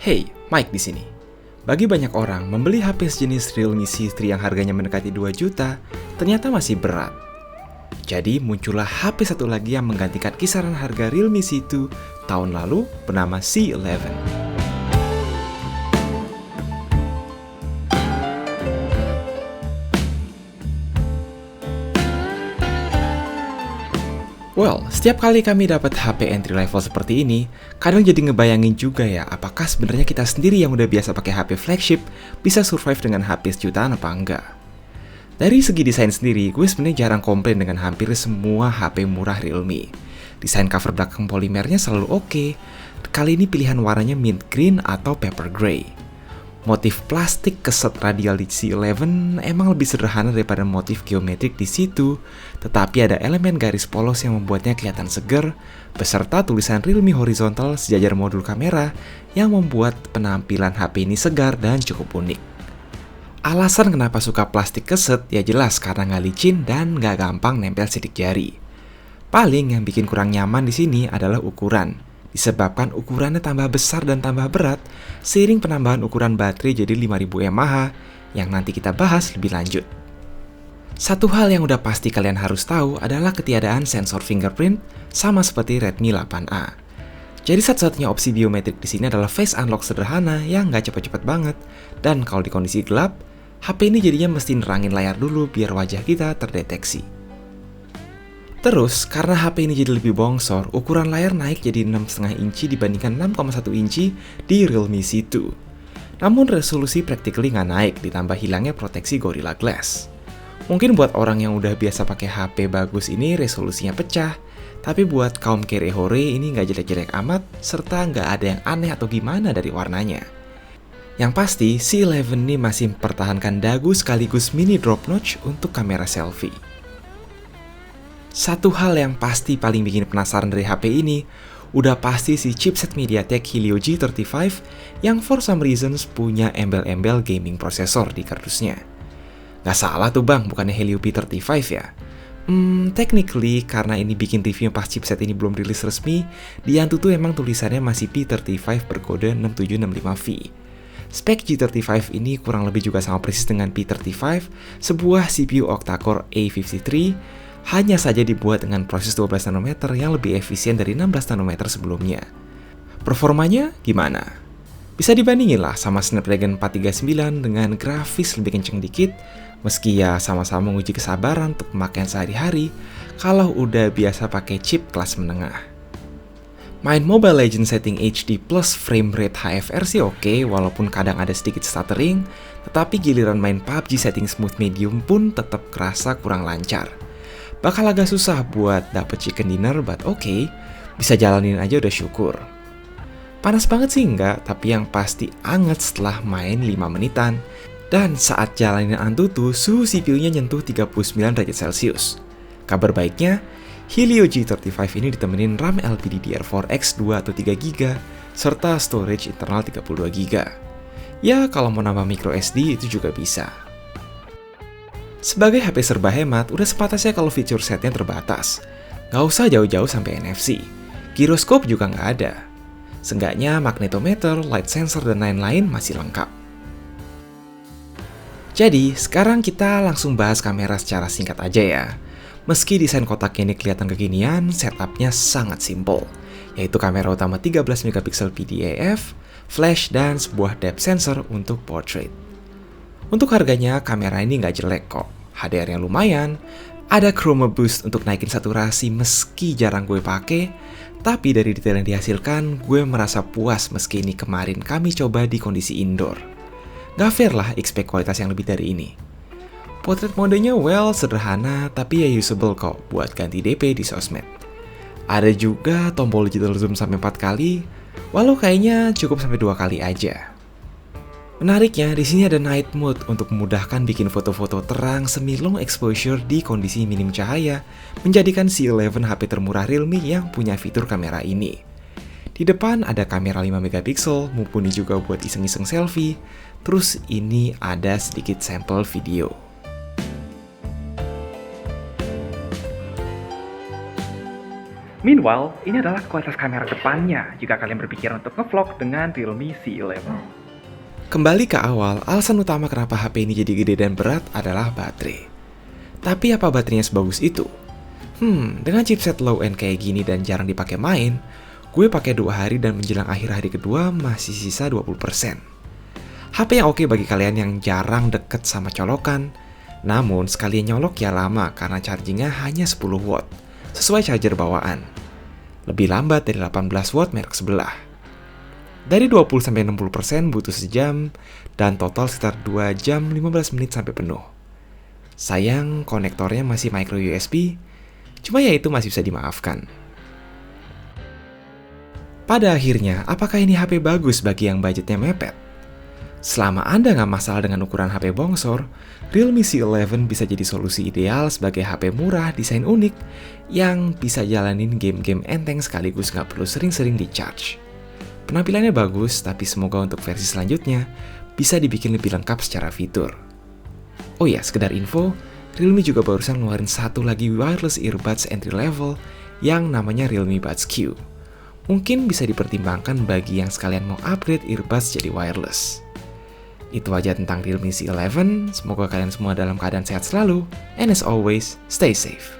Hey, Mike di sini. Bagi banyak orang, membeli HP sejenis Realme C3 yang harganya mendekati 2 juta ternyata masih berat. Jadi muncullah HP satu lagi yang menggantikan kisaran harga Realme C2 tahun lalu bernama C11. Well, setiap kali kami dapat HP entry level seperti ini, kadang jadi ngebayangin juga ya, apakah sebenarnya kita sendiri yang udah biasa pakai HP flagship bisa survive dengan HP sejutaan apa enggak? Dari segi desain sendiri, gue sebenarnya jarang komplain dengan hampir semua HP murah Realme. Desain cover belakang polimernya selalu oke. Kali ini pilihan warnanya mint green atau pepper gray. Motif plastik keset radial di C11 emang lebih sederhana daripada motif geometrik di situ, tetapi ada elemen garis polos yang membuatnya kelihatan seger, beserta tulisan Realme horizontal sejajar modul kamera yang membuat penampilan HP ini segar dan cukup unik. Alasan kenapa suka plastik keset ya jelas karena nggak licin dan nggak gampang nempel sidik jari. Paling yang bikin kurang nyaman di sini adalah ukuran. Disebabkan ukurannya tambah besar dan tambah berat, seiring penambahan ukuran baterai jadi 5000 mAh, yang nanti kita bahas lebih lanjut. Satu hal yang udah pasti kalian harus tahu adalah ketiadaan sensor fingerprint, sama seperti Redmi 8A. Jadi satu-satunya opsi biometrik di sini adalah face unlock sederhana yang nggak cepet-cepet banget, dan kalau di kondisi gelap, HP ini jadinya mesti nerangin layar dulu biar wajah kita terdeteksi. Terus, karena HP ini jadi lebih bongsor, ukuran layar naik jadi 6,5 inci dibandingkan 6,1 inci di Realme C2. Namun resolusi practically nggak naik, ditambah hilangnya proteksi Gorilla Glass. Mungkin buat orang yang udah biasa pakai HP bagus ini resolusinya pecah, tapi buat kaum kere-hore ini nggak jelek-jelek amat, serta nggak ada yang aneh atau gimana dari warnanya. Yang pasti, C11 ini masih mempertahankan dagu sekaligus mini drop notch untuk kamera selfie. Satu hal yang pasti paling bikin penasaran dari HP ini, udah pasti si chipset MediaTek Helio G35 yang for some reasons punya embel-embel gaming prosesor di kardusnya. Gak salah tuh bang, bukannya Helio P35 ya? Technically, karena ini bikin review pas chipset ini belum rilis resmi, di Antutu emang tulisannya masih P35 berkode 6765V. Spek G35 ini kurang lebih juga sama persis dengan P35, sebuah CPU octa-core A53, hanya saja dibuat dengan proses 12 nanometer yang lebih efisien dari 16 nanometer sebelumnya. Performanya gimana? Bisa dibandingin lah sama Snapdragon 439 dengan grafis lebih kenceng dikit, meski ya sama-sama menguji kesabaran untuk pemakaian sehari-hari kalau udah biasa pakai chip kelas menengah. Main Mobile Legends setting HD plus frame rate HFR sih oke, walaupun kadang ada sedikit stuttering, tetapi giliran main PUBG setting smooth medium pun tetap kerasa kurang lancar. Bakal agak susah buat dapet chicken dinner, but oke, bisa jalanin aja udah syukur. Panas banget sih enggak, tapi yang pasti anget setelah main 5 menitan. Dan saat jalanin Antutu, suhu CPU-nya nyentuh 39 derajat Celcius. Kabar baiknya, Helio G35 ini ditemenin RAM LPDDR4X 2 atau 3GB, serta storage internal 32GB. Ya, kalau mau nambah microSD itu juga bisa. Sebagai HP serba hemat, udah sepatasnya kalau fitur setnya terbatas. Nggak usah jauh-jauh sampai NFC. Giroskop juga nggak ada. Seenggaknya magnetometer, light sensor, dan lain-lain masih lengkap. Jadi, sekarang kita langsung bahas kamera secara singkat aja ya. Meski desain kotaknya ini kelihatan kekinian, setupnya sangat simple, yaitu kamera utama 13MP PDAF, flash, dan sebuah depth sensor untuk portrait. Untuk harganya, kamera ini nggak jelek kok. HDR-nya lumayan, ada chroma boost untuk naikin saturasi meski jarang gue pakai, tapi dari detail yang dihasilkan, gue merasa puas meski ini kemarin kami coba di kondisi indoor. Gak fair lah expect kualitas yang lebih dari ini. Portrait modenya well sederhana, tapi ya usable kok buat ganti DP di sosmed. Ada juga tombol digital zoom sampai 4 kali, walau kayaknya cukup sampai 2 kali aja. Menariknya, di sini ada night mode untuk memudahkan bikin foto-foto terang semi long exposure di kondisi minim cahaya, menjadikan C11 HP termurah Realme yang punya fitur kamera ini. Di depan ada kamera 5MP, mumpuni juga buat iseng-iseng selfie, terus ini ada sedikit sampel video. Meanwhile, ini adalah kualitas kamera depannya jika kalian berpikir untuk ngevlog dengan Realme C11. Kembali ke awal, alasan utama kenapa HP ini jadi gede dan berat adalah baterai. Tapi apa baterainya sebagus itu? Dengan chipset low-end kayak gini dan jarang dipakai main, gue pakai 2 hari dan menjelang akhir hari kedua masih sisa 20%. HP yang oke bagi kalian yang jarang deket sama colokan, namun sekalian nyolok ya lama karena chargingnya hanya 10 watt, sesuai charger bawaan. Lebih lambat dari 18 watt merek sebelah. Dari 20-60% butuh sejam, dan total sekitar 2 jam 15 menit sampai penuh. Sayang, konektornya masih micro USB, cuma ya itu masih bisa dimaafkan. Pada akhirnya, apakah ini HP bagus bagi yang budgetnya mepet? Selama Anda nggak masalah dengan ukuran HP bongsor, Realme C11 bisa jadi solusi ideal sebagai HP murah desain unik yang bisa jalanin game-game enteng sekaligus nggak perlu sering-sering di-charge. Penampilannya bagus, tapi semoga untuk versi selanjutnya bisa dibikin lebih lengkap secara fitur. Oh ya, sekedar info, Realme juga barusan ngeluarin satu lagi wireless earbuds entry level yang namanya Realme Buds Q. Mungkin bisa dipertimbangkan bagi yang sekalian mau upgrade earbuds jadi wireless. Itu aja tentang Realme C11, semoga kalian semua dalam keadaan sehat selalu, and as always, stay safe.